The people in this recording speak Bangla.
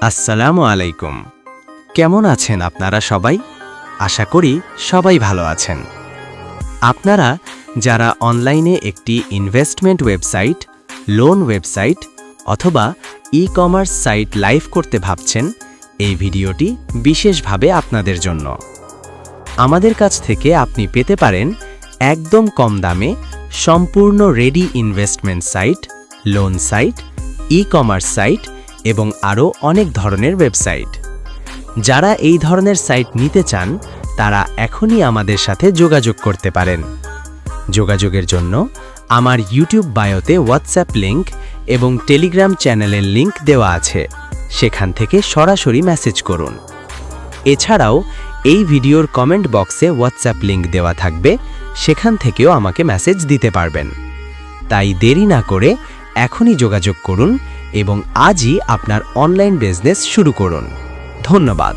আসসালামু আলাইকুম। কেমন আছেন আপনারা সবাই? আশা করি সবাই ভালো আছেন। আপনারা যারা অনলাইনে একটি ইনভেস্টমেন্ট ওয়েবসাইট, লোন ওয়েবসাইট অথবা ই-কমার্স সাইট লাইভ করতে ভাবছেন, এই ভিডিওটি বিশেষভাবে আপনাদের জন্য। আমাদের কাছ থেকে আপনি পেতে পারেন একদম কম দামে সম্পূর্ণ ready investment site, loan site, e-commerce site এবং আরও অনেক ধরনের ওয়েবসাইট। যারা এই ধরনের সাইট নিতে চান তারা এখনই আমাদের সাথে যোগাযোগ করতে পারেন। যোগাযোগের জন্য আমার ইউটিউব বায়োতে হোয়াটসঅ্যাপ লিংক এবং টেলিগ্রাম চ্যানেলের লিংক দেওয়া আছে, সেখান থেকে সরাসরি মেসেজ করুন। এছাড়াও এই ভিডিওর কমেন্ট বক্সে হোয়াটসঅ্যাপ লিংক দেওয়া থাকবে, সেখান থেকেও আমাকে মেসেজ দিতে পারবেন। তাই দেরি না করে এখনই যোগাযোগ করুন এবং আজই আপনার অনলাইন বিজনেস শুরু করুন। ধন্যবাদ।